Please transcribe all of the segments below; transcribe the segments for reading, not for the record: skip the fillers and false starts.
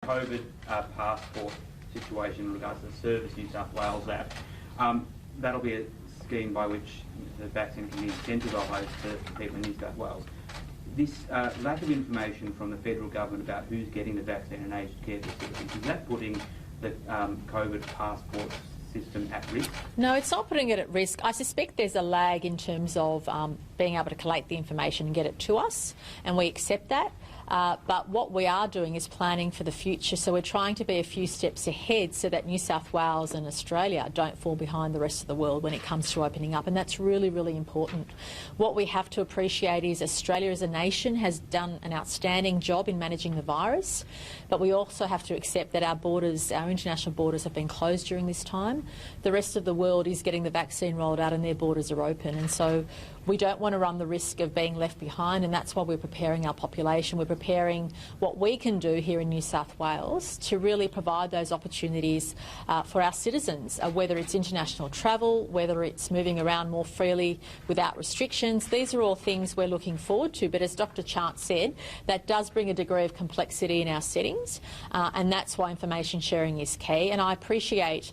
COVID passport situation in regards to the Service New South Wales app. That'll be a scheme by which the vaccine can be incentivised to people in New South Wales. This lack of information from the federal government about who's getting the vaccine in aged care facilities, is that putting the COVID passport system at risk? No, it's not putting it at risk. I suspect there's a lag in terms of being able to collate the information and get it to us, and we accept that. But what we are doing is planning for the future, so we're trying to be a few steps ahead so that New South Wales and Australia don't fall behind the rest of the world when it comes to opening up, and that's really, really important. What we have to appreciate is Australia as a nation has done an outstanding job in managing the virus, but we also have to accept that our borders, our international borders, have been closed during this time. The rest of the world is getting the vaccine rolled out and their borders are open, and so we don't want to run the risk of being left behind, and that's why we're preparing our population. We're preparing what we can do here in New South Wales to really provide those opportunities for our citizens, whether it's international travel, whether it's moving around more freely without restrictions. These are all things we're looking forward to, but as Dr Chant said, that does bring a degree of complexity in our settings, and that's why information sharing is key. And I appreciate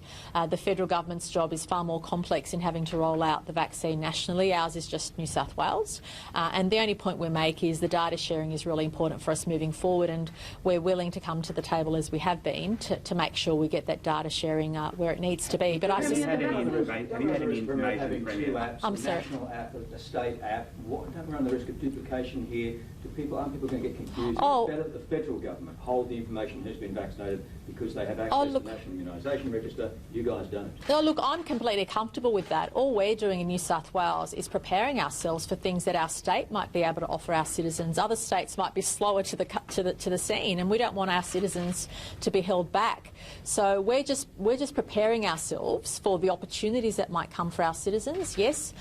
the federal government's job is far more complex in having to roll out the vaccine nationally. Ours is just New South Wales, and the only point we make is the data sharing is really important for us moving forward, and we're willing to come to the table as we have been to make sure we get that data sharing where it needs to be. But have you had any information from having two apps, I'm a sorry. national app, a state app? Don't we run the risk of duplication here? Aren't people going to get confused? Oh. It's better that the federal government hold the information who's been vaccinated because they have access to the National Immunisation Register. You guys don't. No, look, I'm completely comfortable with that. All we're doing in New South Wales is preparing ourselves for things that our state might be able to offer our citizens. Other states might be slower to the scene, and we don't want our citizens to be held back. So we're just preparing ourselves for the opportunities that might come for our citizens. Yes,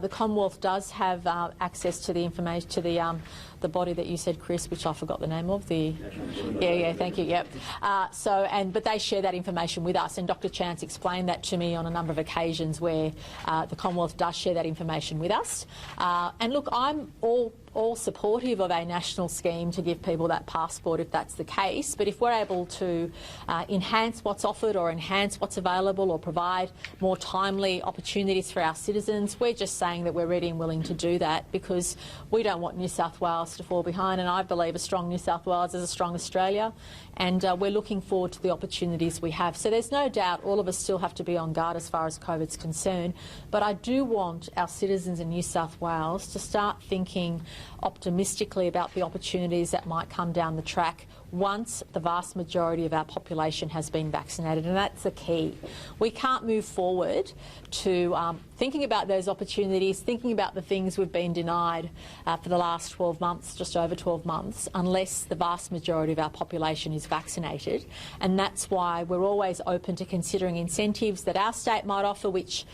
the Commonwealth does have access to the information, to the body that you said, Chris, which I forgot the name of. Thank you. Yep. But they share that information with us, and Dr. Chance explained that to me on a number of occasions where the Commonwealth does share that information with us. And look, I'm all supportive of a national scheme to give people that passport if that's the case, but if we're able to enhance what's offered or enhance what's available or provide more timely opportunities for our citizens, we're just saying that we're ready and willing to do that, because we don't want New South Wales to fall behind, and I believe a strong New South Wales is a strong Australia, and we're looking forward to the opportunities we have. So there's no doubt all of us still have to be on guard as far as COVID's concerned, but I do want our citizens in New South Wales to start thinking optimistically about the opportunities that might come down the track once the vast majority of our population has been vaccinated, and that's the key. We can't move forward to thinking about those opportunities, thinking about the things we've been denied for the last 12 months, just over 12 months, unless the vast majority of our population is vaccinated. And that's why we're always open to considering incentives that our state might offer, which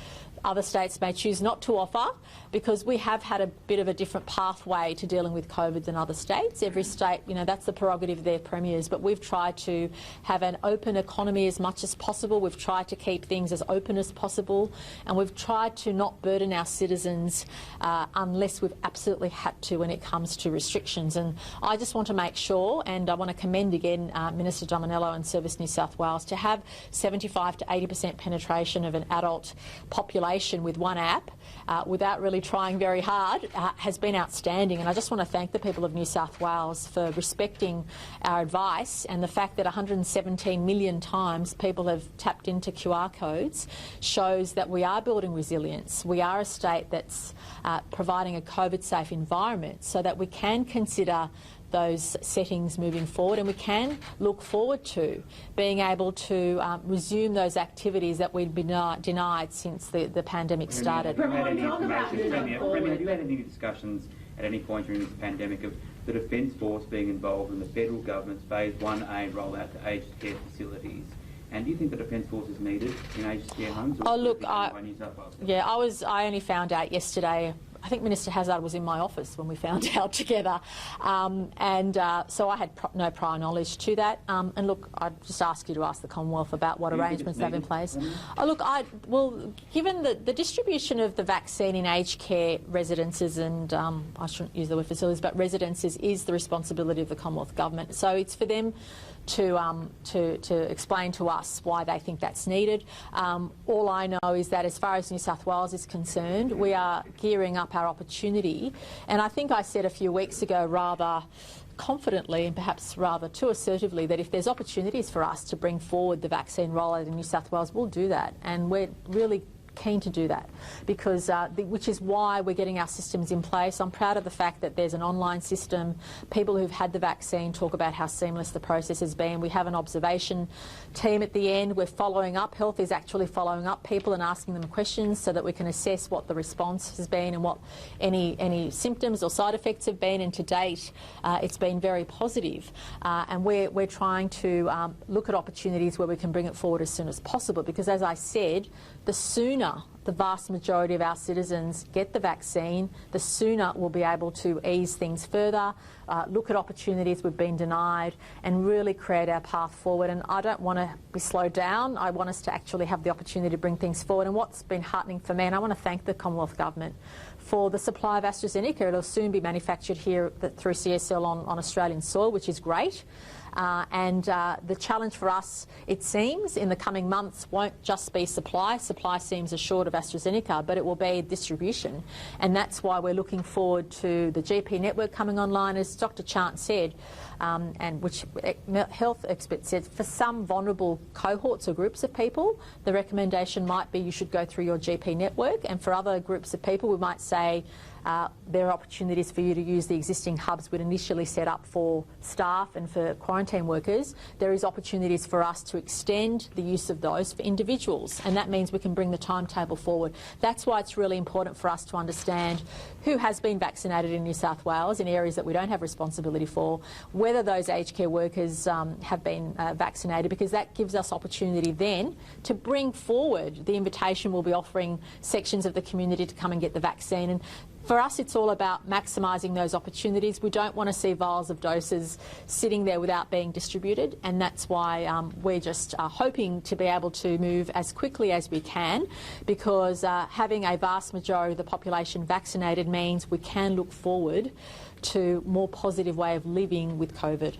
other states may choose not to offer, because we have had a bit of a different pathway to dealing with COVID than other states. Every state, that's the prerogative of their premiers, but we've tried to have an open economy as much as possible. We've tried to keep things as open as possible, and we've tried to not burden our citizens unless we've absolutely had to when it comes to restrictions. And I just want to make sure, and I want to commend again Minister Dominello and Service New South Wales, to have 75 to 80% penetration of an adult population with one app without really trying very hard has been outstanding. And I just want to thank the people of New South Wales for respecting our advice, and the fact that 117 million times people have tapped into QR codes shows that we are building resilience. We are a state that's providing a COVID-safe environment so that we can consider those settings moving forward, and we can look forward to being able to resume those activities that we've been denied since the pandemic started. Have you had any discussions at any point during this pandemic of the Defence Force being involved in the federal government's Phase 1A rollout to aged care facilities? And do you think the Defence Force is needed in aged care homes? Oh, look, I only found out yesterday. I think Minister Hazzard was in my office when we found out together, so I had no prior knowledge to that. And look, I'd just ask you to ask the Commonwealth about what arrangements they have in place. Oh, look, given the distribution of the vaccine in aged care residences, and I shouldn't use the word facilities, but residences, is the responsibility of the Commonwealth Government. So it's for them to explain to us why they think that's needed. All I know is that as far as New South Wales is concerned, we are gearing up our opportunity. And I think I said a few weeks ago rather confidently and perhaps rather too assertively that if there's opportunities for us to bring forward the vaccine rollout in New South Wales, we'll do that. And we're really keen to do that because which is why we're getting our systems in place. I'm proud of the fact that there's an online system. People who've had the vaccine talk about how seamless the process has been. We have an observation team at the end. We're following up. Health is actually following up people and asking them questions so that we can assess what the response has been and what any symptoms or side effects have been. And to date, it's been very positive. And we're trying to look at opportunities where we can bring it forward as soon as possible because, as I said, the sooner the vast majority of our citizens get the vaccine, the sooner we'll be able to ease things further, look at opportunities we've been denied and really create our path forward. And I don't want to be slowed down. I want us to actually have the opportunity to bring things forward. And what's been heartening for me, and I want to thank the Commonwealth Government for the supply of AstraZeneca. It'll soon be manufactured here through CSL on Australian soil, which is great. And the challenge for us, it seems, in the coming months won't just be supply. Supply seems assured of AstraZeneca, but it will be distribution. And that's why we're looking forward to the GP network coming online, as Dr. Chant said, and which health experts said, for some vulnerable cohorts or groups of people, the recommendation might be you should go through your GP network. And for other groups of people, we might say, there are opportunities for you to use the existing hubs we'd initially set up for staff and for quarantine workers. There is opportunities for us to extend the use of those for individuals, and that means we can bring the timetable forward. That's why it's really important for us to understand who has been vaccinated in New South Wales in areas that we don't have responsibility for, whether those aged care workers have been vaccinated, because that gives us opportunity then to bring forward the invitation we'll be offering sections of the community to come and get the vaccine. And for us, it's all about maximising those opportunities. We don't want to see vials of doses sitting there without being distributed, and that's why we're just hoping to be able to move as quickly as we can, because having a vast majority of the population vaccinated means we can look forward to a more positive way of living with COVID.